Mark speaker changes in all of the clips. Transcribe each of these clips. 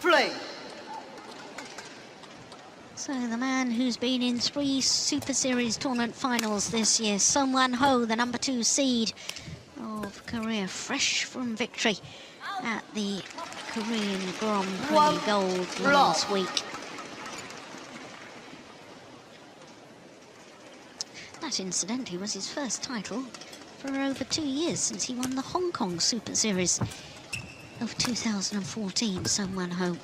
Speaker 1: Play.
Speaker 2: So the man who's been in 3 Super Series tournament finals this year, WAN HO, the #2 seed of Korea, fresh from victory at the Korean Grand Prix Gold last week. That, incidentally, was his first title for over 2 years since he won the Hong Kong Super Series of 2014, WAN HO.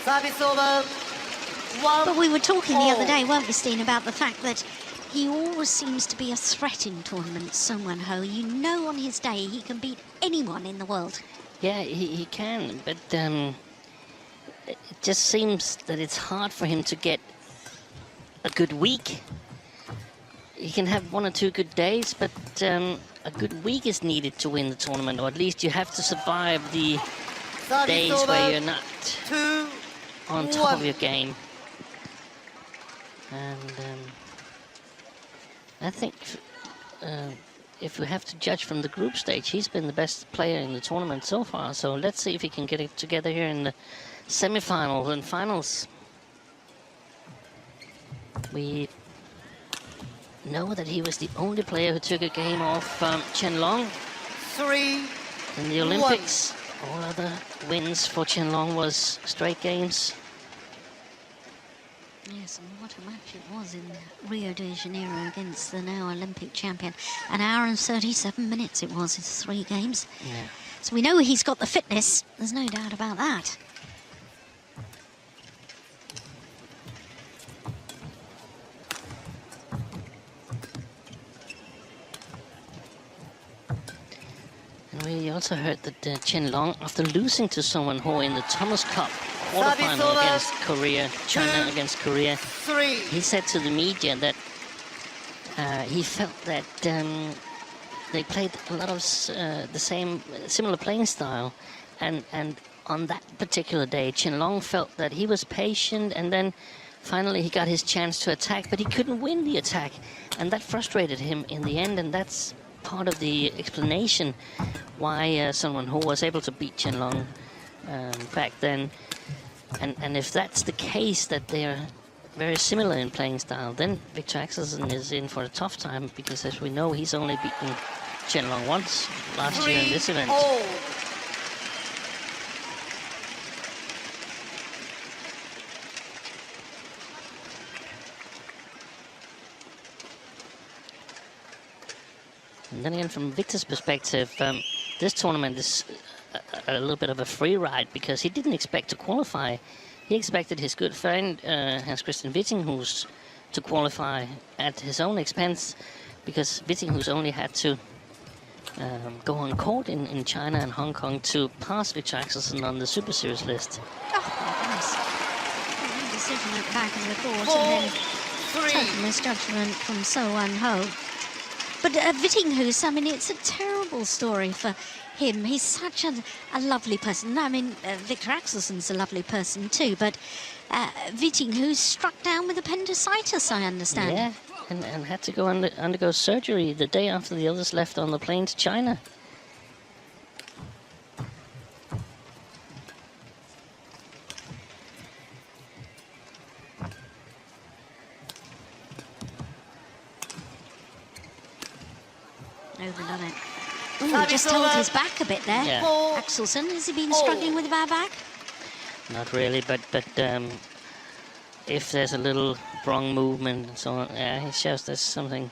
Speaker 1: Service over.
Speaker 2: But we were talking the other day, weren't we, Steen, about the fact that he always seems to be a threat in tournaments, WAN HO. You know on his day he can beat anyone in the world.
Speaker 3: Yeah, he can, but it just seems that it's hard for him to get a good week. He can have 1 or 2 good days, but a good week is needed to win the tournament, or at least you have to survive the days where you're not on top of your game. And I think if we have to judge from the group stage, he's been the best player in the tournament so far. So let's see if he can get it together here in the semi-finals and finals. We know that he was the only player who took a game off Qianlong in the Olympics. All other wins for Qianlong was straight games.
Speaker 2: Yes, and what a match it was in Rio de Janeiro against the now Olympic champion. 1 hour and 37 minutes it was, it's 3 games.
Speaker 3: Yeah.
Speaker 2: So we know he's got the fitness, there's no doubt about that.
Speaker 3: And we also heard that Qianlong, after losing to WAN HO in the Thomas Cup quarterfinal against Korea, China against Korea, he said to the media that he felt that they played a lot of similar playing style, and on that particular day, Qianlong felt that he was patient, and then finally he got his chance to attack, but he couldn't win the attack, and that frustrated him in the end, and that's part of the explanation why WAN HO was able to beat Qianlong back then. And if that's the case, that they're very similar in playing style, then Victor HX900 is in for a tough time, because as we know, he's only beaten Qianlong once last year in this event. And then again, from Victor's perspective, this tournament is a little bit of a free ride, because he didn't expect to qualify. He expected his good friend Hans-Christian Wittinghus to qualify at his own expense, because Wittinghus only had to go on court in China and Hong Kong to pass Victor HX900 on the Super Series list.
Speaker 2: Oh, nice. Decision at the back of the court, and then total misjudgment from WAN HO. But Wittinghus, I mean, it's a terrible story for him. He's such a lovely person. I mean, Victor HX900's a lovely person too, but Wittinghus struck down with appendicitis, I understand.
Speaker 3: Yeah, and had to go undergo surgery the day after the others left on the plane to China.
Speaker 2: Overdone it. Ooh, just held his back a bit there.
Speaker 3: Yeah.
Speaker 2: HX900, has he been struggling with a bad back?
Speaker 3: Not really, but if there's a little wrong movement and so on, yeah, it shows there's something.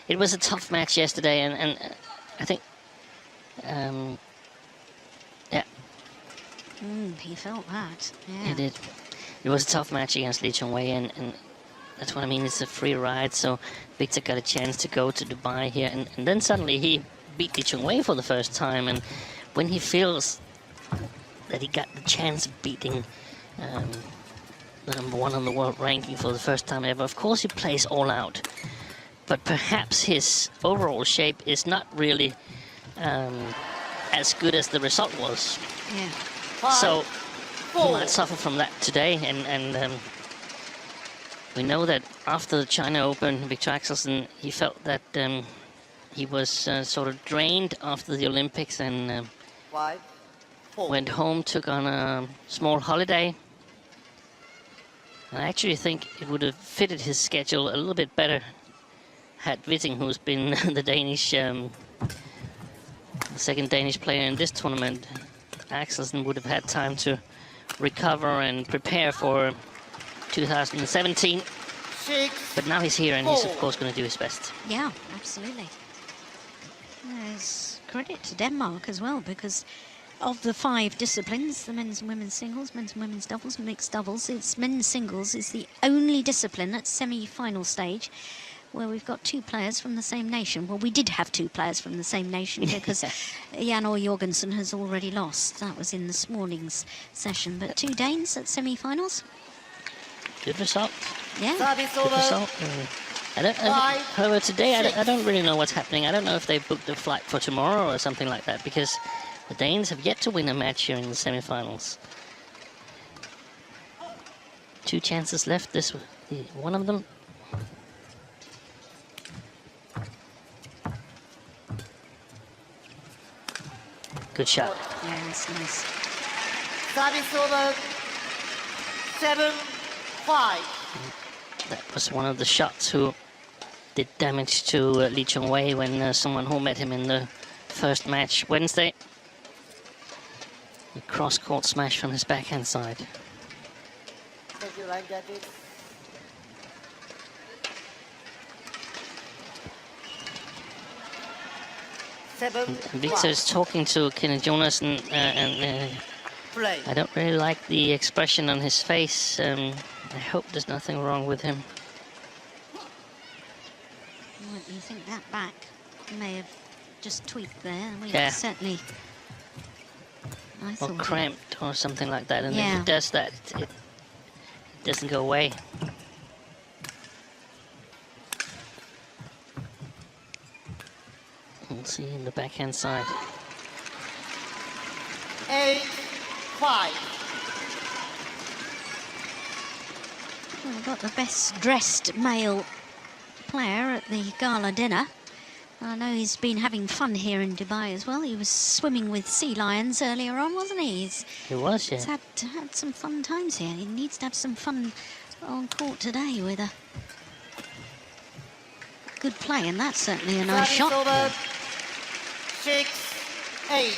Speaker 3: It was a tough match yesterday, and I think, yeah.
Speaker 2: He felt that, yeah.
Speaker 3: He did. It was a tough match against Lee Chong-wei, and that's what I mean, it's a free ride, so Victor got a chance to go to Dubai here, and then suddenly he beat Lee Chong-wei for the first time, and when he feels that he got the chance of beating the #1 on the world ranking for the first time ever, of course he plays all out, but perhaps his overall shape is not really as good as the result was.
Speaker 2: Yeah.
Speaker 3: So he might suffer from that today. And we know that after the China Open, Victor Axelsen, he felt that he was sort of drained after the Olympics and
Speaker 1: 5, 4.
Speaker 3: went home, took on a small holiday. I actually think it would have fitted his schedule a little bit better had Witting, who's been the Danish, second Danish player in this tournament, Axelsen would have had time to recover and prepare for 2017.
Speaker 1: 6,
Speaker 3: But now he's here and he's of course going to do his best.
Speaker 2: Yeah, absolutely. There's credit to Denmark as well, because of the 5 disciplines, the men's and women's singles, men's and women's doubles, mixed doubles, it's men's singles is the only discipline at semi-final stage where we've got 2 players from the same nation. Well, we did have 2 players from the same nation because Jan O. Jorgensen has already lost. That was in this morning's session. But 2 Danes at semi-finals.
Speaker 3: Good result.
Speaker 2: Yeah.
Speaker 1: Service
Speaker 3: Good
Speaker 1: over.
Speaker 3: result. However, today I don't really know what's happening. I don't know if they booked a flight for tomorrow or something like that, because the Danes have yet to win a match here in the semi-finals. 2 chances left. This one of them. Good shot.
Speaker 2: Yeah, that's nice.
Speaker 1: Service over. 7, 5.
Speaker 3: That was one of the shots who did damage to Lee Chung-wei when someone who met him in the first match Wednesday. A cross-court smash from his backhand side.
Speaker 1: Thank you, Ryan Gadget.
Speaker 3: Victor's talking to Kenneth Jonas, and
Speaker 1: Play.
Speaker 3: I don't really like the expression on his face. I hope there's nothing wrong with him.
Speaker 2: Well, you think that back may have just tweaked there? I mean,
Speaker 3: Yeah.
Speaker 2: certainly. I
Speaker 3: Or
Speaker 2: thought
Speaker 3: cramped or something like that, and if
Speaker 2: Yeah.
Speaker 3: it does that, it doesn't go away. We'll see in the backhand side.
Speaker 1: 8, 5.
Speaker 2: Well, we've got the best dressed male player at the gala dinner. I know he's been having fun here in Dubai as well. He was swimming with sea lions earlier on, wasn't he?
Speaker 3: He was, yeah.
Speaker 2: He's had some fun times here. He needs to have some fun on court today with a good play, and that's certainly a nice
Speaker 1: Service
Speaker 2: shot.
Speaker 1: over. 6, 8.